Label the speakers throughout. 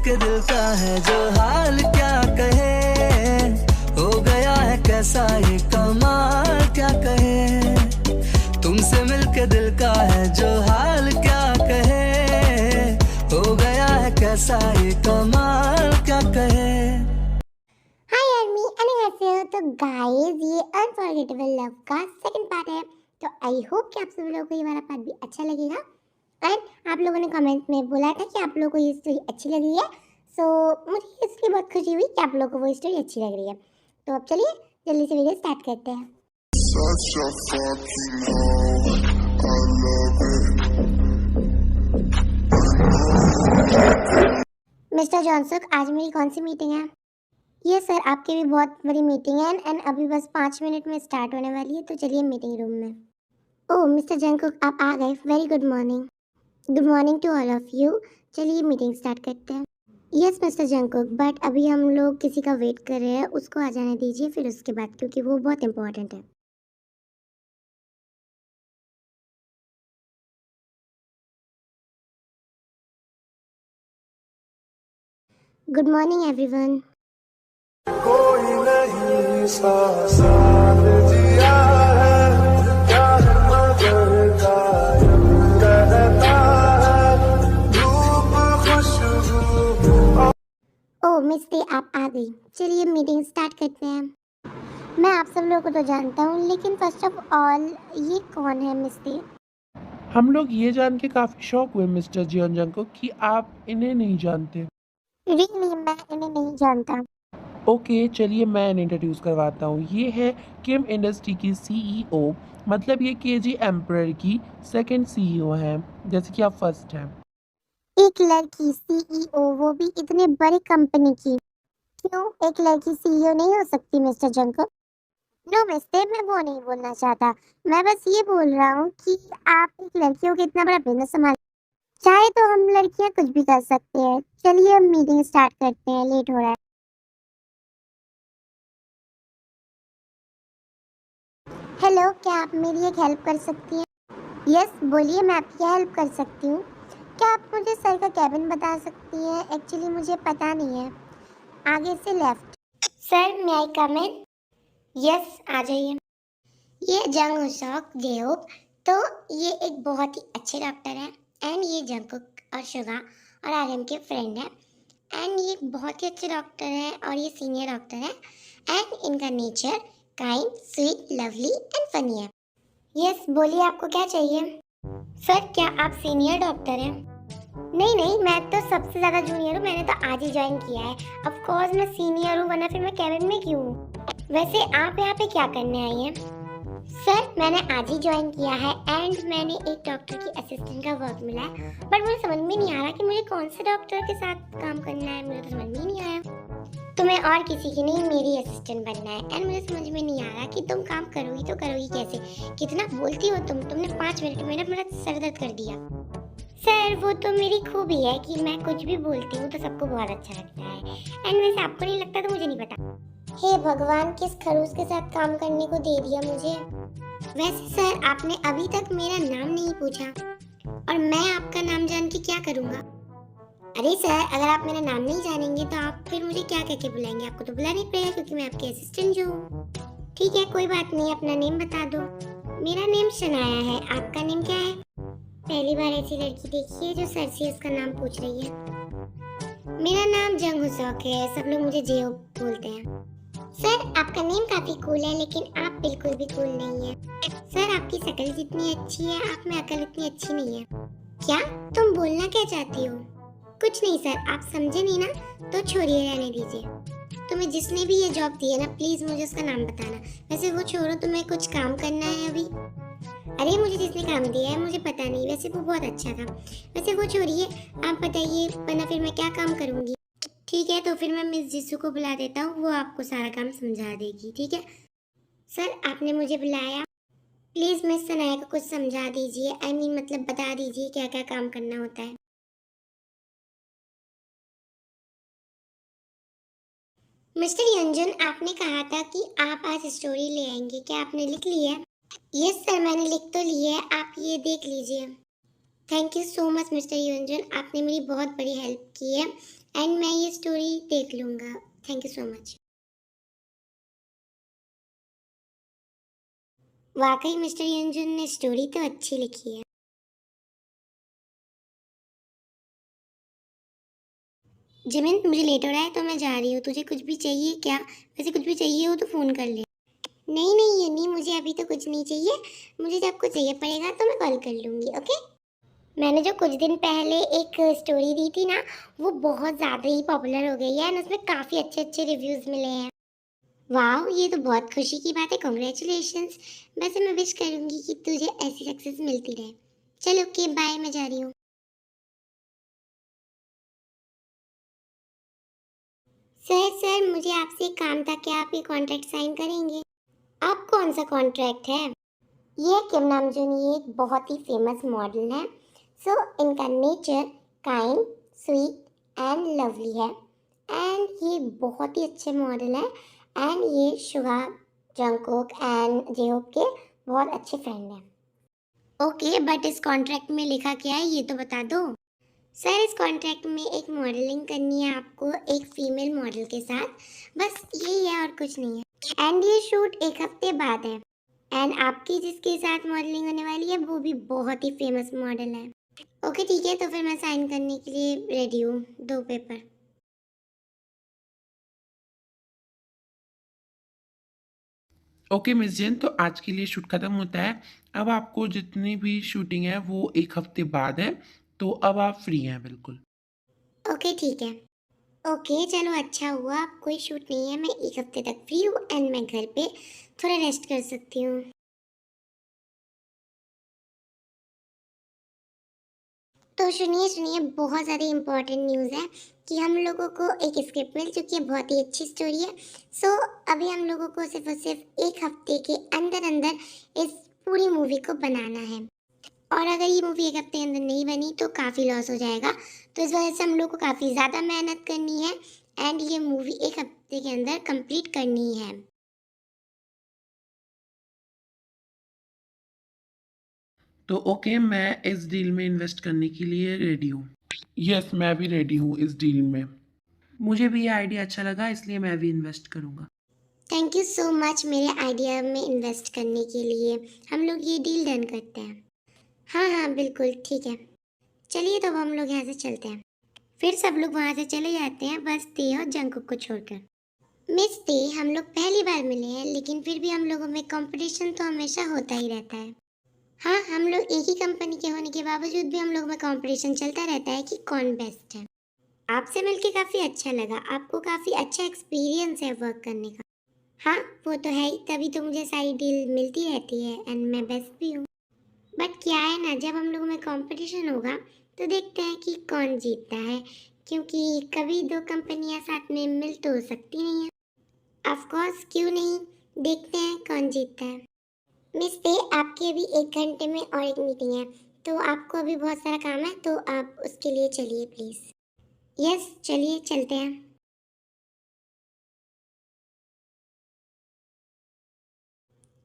Speaker 1: मिलके दिल का है जो हाल क्या कहे, हो गया है कैसा ये कमाल क्या कहे। तुमसे मिलके दिल का है जो हाल क्या कहे, हो गया है कैसा ये कमाल क्या कहे।
Speaker 2: हाय आर्मी annyeonghaseyo। तो गाइस ये अनफॉरगेटेबल लव का सेकंड पार्ट है। तो आई होप कि आप सभी लोगों को ये वाला पार्ट भी अच्छा लगेगा। एंड आप लोगों ने कमेंट में बोला था कि आप लोगों को ये स्टोरी अच्छी लगी है। सो मुझे इसकी बहुत खुशी हुई कि आप लोगों को वो स्टोरी अच्छी लग रही है। तो अब चलिए जल्दी से वीडियो स्टार्ट करते हैं। मिस्टर जॉनसक, आज मेरी कौन सी मीटिंग है? ये सर आपकी भी बहुत बड़ी मीटिंग है एंड अभी बस 5 मिनट में स्टार्ट होने वाली है। तो चलिए मीटिंग रूम में। ओह मिस्टर जंगकुक, आप आ गए। Very good morning. Good morning to all of you. चलिए मीटिंग स्टार्ट करते हैं। यस मिस्टर जंगकुक, बट अभी हम लोग किसी का वेट कर रहे हैं, उसको आ जाने दीजिए फिर उसके बाद, क्योंकि वो बहुत इंपॉर्टेंट है। Good morning everyone.
Speaker 1: कोई नहीं सा साथ जिया है, प्यार मगर कायम रहता है, धूप खुशबू।
Speaker 2: ओह मिस डे, आप आ गई। चलिए मीटिंग स्टार्ट करते हैं। मैं आप सब लोगों को तो जानता हूँ, लेकिन फर्स्ट ऑफ ऑल ये कौन है मिस डे?
Speaker 3: हम लोग ये जान के काफ़ी शॉक हुए मिस्टर जियोन जंगकुक कि आप इन्हें नहीं जानते।
Speaker 2: रियली मैं इन्हें नहीं जानता।
Speaker 3: ओके, चलिए मैं इन्हें इंट्रोड्यूस करवाता हूँ। ये है किम इंडस्ट्री की सीईओ, मतलब ये केजी एम्परर की सेकंड सीईओ हैं, जैसे कि आप फर्स्ट हैं।
Speaker 2: एक लड़की सीईओ, वो भी इतने बड़ी कंपनी की। क्यों एक लड़की सीईओ नहीं हो सकती मिस्टर जंगकुक? नो मिस्टर, मैं वो नहीं बोलना चाहता। मैं बस ये बोल रहा हूँ कि आप एक लड़की हो के इतना बड़ा बिजनेस संभाल, चाहे तो हम लड़कियां कुछ भी कर सकते हैं। चलिए हम मीटिंग स्टार्ट करते हैं, लेट हो रहा है। हेलो, क्या आप मेरी एक हेल्प कर सकती हैं? यस बोलिए, मैं आपकी क्या हेल्प कर सकती हूँ? क्या आप मुझे सर का कैबिन बता सकती हैं? एक्चुअली मुझे पता नहीं है। आगे से लेफ्ट। सर मे आई कम इन? यस आ जाइए। ये जंग हुसौक जेहोक, तो ये एक बहुत ही अच्छे डॉक्टर है एंड ये जंगकुक और शुगा और आर्यन के फ्रेंड है एंड ये बहुत ही अच्छे डॉक्टर है और ये सीनियर डॉक्टर है एंड इनका nature kind, sweet, lovely and funny है। यस बोलिए, आपको क्या चाहिए? सर क्या आप सीनियर डॉक्टर हैं? नहीं नहीं, मैं तो सबसे ज़्यादा जूनियर हूँ। मैंने तो आज ही ज्वाइन किया है। ऑफ कोर्स मैं सीनियर हूँ, वरना फिर मैं कैबिन में क्यों हूँ? वैसे आप यहाँ पे क्या करने आई हैं? सर मैंने आज ही ज्वाइन किया है एंड मैंने एक डॉक्टर की असिस्टेंट का वर्क मिला है, बट मुझे समझ में नहीं आ रहा कि मुझे कौन से डॉक्टर के साथ काम करना है। मुझे तो समझ में ही नहीं आया। तुम्हें और किसी की नहीं, मेरी असिस्टेंट बनना है एंड मुझे समझ में नहीं आ रहा कि तुम काम करोगी तो करोगी कैसे। कितना बोलती हो तुमने 5 मिनट में मेरा सर दर्द कर दिया। सर वो तो मेरी खूबी है कि मैं कुछ भी बोलती हूँ तो सबको बहुत अच्छा लगता है एंड वैसे आपको नहीं लगता तो मुझे नहीं पता। हे भगवान, किस खरूस के साथ काम करने को दे दिया मुझे। वैसे सर आपने अभी तक मेरा नाम नहीं पूछा और मैं आपका नाम जान के क्या करूँगा? अरे सर अगर आप मेरा नाम नहीं जानेंगे तो आप फिर मुझे क्या कह के बुलाएंगे? आपको तो बुलाना ही पड़ेगा क्योंकि मैं आपकी असिस्टेंट जो हूँ। ठीक है कोई बात नहीं, अपना नेम बता दो। मेरा नेम शनाया है, आपका नेम क्या है? पहली बार ऐसी लड़की देखी है जो सर से उसका नाम पूछ रही है। मेरा नाम जंग हुसौक है, सब लोग मुझे जेओ बोलते हैं। सर आपका नेम काफी कूल है, लेकिन आप बिल्कुल भी कूल नहीं है। सर आपकी शक्ल जितनी अच्छी है, आप में अकल इतनी अच्छी नहीं है। क्या तुम बोलना क्या चाहती हो? कुछ नहीं सर, आप समझे नहीं ना, तो छोड़िए, रहने दीजिए। तुम्हें जिसने भी ये जॉब दी है ना, प्लीज मुझे उसका नाम बताना। वैसे वो छोड़ो, तुम्हें कुछ काम करना है अभी? अरे मुझे जिसने काम दिया है मुझे पता नहीं, वैसे वो बहुत अच्छा था। वैसे वो छोड़िए, आप बताइए, वरना फिर मैं क्या काम करूंगी। ठीक है तो फिर मैं मिस जिसू को बुला देता हूँ, वो आपको सारा काम समझा देगी। ठीक है सर, आपने मुझे बुलाया, प्लीज मिस सनाया को कुछ समझा दीजिए। आई मीन मतलब बता दीजिए क्या क्या काम करना होता है। मिस्टर यंजन, आपने कहा था कि आप आज स्टोरी ले आएंगे, क्या आपने लिख ली है? यस सर, मैंने लिख तो ली है, आप ये देख लीजिए। Thank you so much mister Yanjan, आपने मेरी बहुत बड़ी हेल्प की है एंड मैं ये स्टोरी देख लूँगा। Thank you so much. वाकई मिस्टर यंजुन ने स्टोरी तो अच्छी लिखी है। जिमिन, मुझे लेट हो रहा है तो मैं जा रही हूँ। तुझे कुछ भी चाहिए क्या? वैसे कुछ भी चाहिए हो तो फ़ोन कर ले। नहीं नहीं यनी, मुझे अभी तो कुछ नहीं चाहिए। मुझे जब कुछ चाहिए पड़ेगा तो मैं कॉल कर लूँगी, ओके? मैंने जो कुछ दिन पहले एक स्टोरी दी थी ना, वो बहुत ज़्यादा ही पॉपुलर हो गई है एंड उसमें काफ़ी अच्छे अच्छे रिव्यूज़ मिले हैं। वाह, ये तो बहुत खुशी की बात है। कॉन्ग्रेचुलेशंस। वैसे मैं विश करूँगी कि तुझे ऐसी सक्सेस मिलती रहे। चलो ओके बाय, मैं जा रही हूँ। सर मुझे आपसे एक काम था, क्या आप ये कॉन्ट्रैक्ट साइन करेंगे? आप कौन सा कॉन्ट्रैक्ट है? ये किम नामजून, ये एक बहुत ही फेमस मॉडल है। सो इनका nature kind, sweet and lovely है एंड ये बहुत ही अच्छे मॉडल है एंड ये शुगा, जंगकोक एंड जेहोप के बहुत अच्छे फ्रेंड हैं। ओके, बट इस कॉन्ट्रैक्ट में लिखा क्या है ये तो बता दो। सर इस कॉन्ट्रैक्ट में एक मॉडलिंग करनी है आपको एक फीमेल मॉडल के साथ, बस यही है और कुछ नहीं है। एंड ये शूट एक हफ्ते बाद है एंड आपकी जिसके साथ मॉडलिंग होने वाली है वो भी बहुत ही फेमस मॉडल है। ओके ठीक है, तो फिर मैं साइन करने के लिए रेडी हूँ। दो पेपर।
Speaker 3: ओके मिस जैन, तो आज के लिए शूट ख़त्म होता है। अब आपको जितनी भी शूटिंग है वो 1 हफ्ते बाद है, तो अब आप फ्री हैं बिल्कुल।
Speaker 2: ओके ठीक है। ओके चलो अच्छा हुआ, अब कोई शूट नहीं है, मैं एक हफ्ते तक फ्री हूँ एंड मैं घर पे थोड़ा रेस्ट कर सकती हूँ। तो सुनिए सुनिए, बहुत ज़्यादा इम्पोर्टेंट न्यूज़ है कि हम लोगों को एक स्क्रिप्ट मिल चुकी है, बहुत ही अच्छी स्टोरी है। सो अभी हम लोगों को सिर्फ और सिर्फ एक हफ्ते के अंदर अंदर इस पूरी मूवी को बनाना है और अगर ये मूवी एक हफ्ते के अंदर नहीं बनी तो काफ़ी लॉस हो जाएगा। तो इस वजह से हम लोग को काफ़ी ज़्यादा मेहनत करनी है एंड ये मूवी एक हफ्ते के अंदर कंप्लीट करनी है।
Speaker 3: तो ओके, मैं इस डील में इन्वेस्ट करने के लिए रेडी हूँ। यस, मैं भी रेडी हूँ इस डील में। मुझे भी ये आइडिया अच्छा लगा, इसलिए मैं भी इन्वेस्ट करूँगा।
Speaker 2: थैंक यू सो मच मेरे आइडिया में इन्वेस्ट करने के लिए। हम लोग ये डील डन करते हैं। हाँ हाँ बिल्कुल ठीक है। चलिए तो अब हम लोग यहाँ से चलते हैं। फिर सब लोग वहाँ से चले जाते हैं, बस ते और जंकुक को छोड़कर। मिस ते, हम लोग पहली बार मिले हैं लेकिन फिर भी हम लोगों में कंपटीशन तो हमेशा होता ही रहता है। हाँ, हम लोग एक ही कंपनी के होने के बावजूद भी हम लोग में कंपटीशन चलता रहता है कि कौन बेस्ट है। आपसे मिलके काफ़ी अच्छा लगा, आपको काफ़ी अच्छा एक्सपीरियंस है वर्क करने का। हाँ वो तो है ही, तभी तो मुझे सारी डील मिलती रहती है एंड मैं बेस्ट भी हूँ। बट क्या है ना, जब हम लोगों में कंपटीशन होगा तो देखते हैं कि कौन जीतता है, क्योंकि कभी दो कंपनियां साथ में मिल तो सकती नहीं है। ऑफ कोर्स, क्यों नहीं, देखते हैं कौन जीतता है। मिस पे, आपकी अभी 1 घंटे में और एक मीटिंग है, तो आपको अभी बहुत सारा काम है, तो आप उसके लिए चलिए प्लीज़। यस चलिए चलते हैं।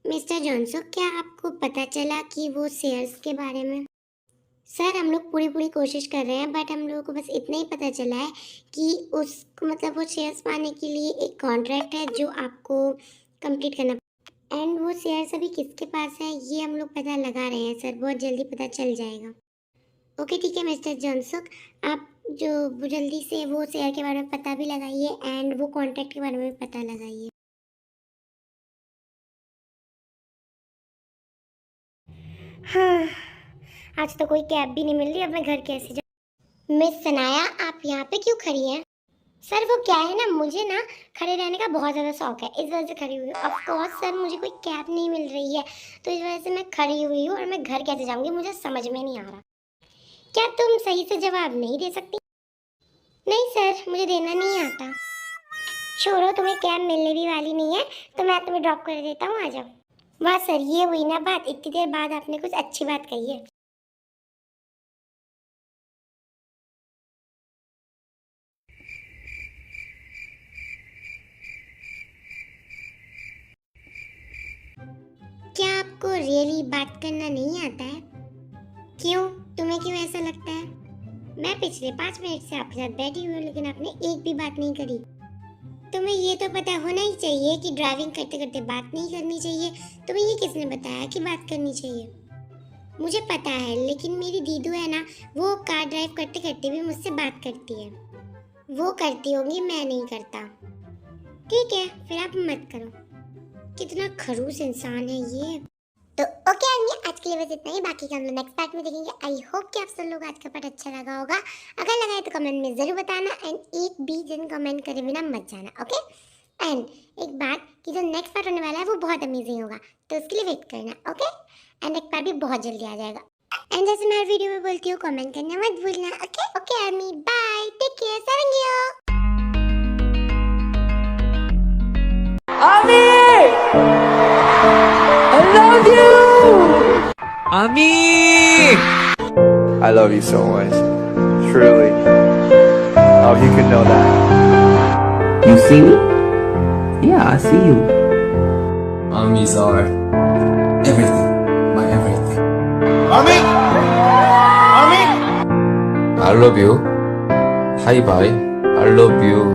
Speaker 2: मिस्टर जॉनसो, क्या आपको पता चला कि वो शेयर्स के बारे में? सर हम लोग पूरी पूरी कोशिश कर रहे हैं, बट हम लोगों को बस इतना ही पता चला है कि उसको मतलब वो शेयर्स पाने के लिए एक कॉन्ट्रैक्ट है जो आपको कंप्लीट करना, एंड वो शेयर्स अभी किसके पास है ये हम लोग पता लगा रहे हैं सर, बहुत जल्दी पता चल जाएगा। ओके ठीक है मिस्टर जॉनसुक, आप जो जल्दी से वो शेयर के बारे में पता भी लगाइए एंड वो कॉन्ट्रैक्ट के बारे में भी पता लगाइए। हाँ, आज तो कोई कैब भी नहीं मिल रही, अब मैं घर कैसे जाऊँ? मिस सनाया, आप यहाँ पे क्यों खड़ी हैं? सर वो क्या है ना, मुझे ना खड़े रहने का बहुत ज़्यादा शौक है, इस वजह से खड़ी हुई हूँ। ऑफ कोर्स सर, मुझे कोई कैब नहीं मिल रही है तो इस वजह से मैं खड़ी हुई हूँ और मैं घर कैसे जाऊँगी मुझे समझ में नहीं आ रहा। क्या तुम सही से जवाब नहीं दे सकती? नहीं सर, मुझे देना नहीं आता। छोड़ो, तुम्हें कैब मिलने भी वाली नहीं है तो मैं तुम्हें ड्रॉप कर देता हूँ, आ जाओ। वाह सर, ये हुई ना बात, इतनी देर बाद आपने कुछ अच्छी बात कही है। क्या आपको रियली बात करना नहीं आता है? क्यों, तुम्हें क्यों ऐसा लगता है? मैं पिछले 5 मिनट से आपके साथ बैठी हुई हूँ, लेकिन आपने एक भी बात नहीं करी। तुम्हें ये तो पता होना ही चाहिए कि ड्राइविंग करते करते बात नहीं करनी चाहिए। तुम्हें ये किसने बताया कि बात करनी चाहिए? मुझे पता है, लेकिन मेरी दीदू है ना, वो कार ड्राइव करते करते भी मुझसे बात करती है। वो करती होंगी, मैं नहीं करता। ठीक है, फिर आप मत करो। कितना खड़ूस इंसान है ये। तो ओके आदमी, आज के लिए बस इतना ही। बाकी का हम लोग नेक्स्ट पार्ट में देखेंगे। आई होप कि आप सब लोग आज का पार्ट अच्छा लगा होगा। अगर लगा है तो कमेंट में ज़रूर बताना, एंड एक भी दिन कमेंट करे बिना मत जाना, ओके। एंड एक बात कि जो नेक्स्ट पार्ट होने वाला है वो बहुत अमेजिंग होगा, तो उसके लिए वेट करना, ओके। एंड एक पार्ट भी बहुत जल्दी आ जाएगा। एंड जैसे मैं हर वीडियो में बोलती हूँ, कमेंट करना मत भूलना, okay. Okay army, bye, take care, सारंगियो।
Speaker 4: Ami! I love you! Ami!
Speaker 5: I love you so much. Truly. Oh, you can know that.
Speaker 4: You see me? Yeah, I see you.
Speaker 6: Amis are everything, my everything.
Speaker 5: Ami! Ami!
Speaker 6: I love you. Hi bye. I love you.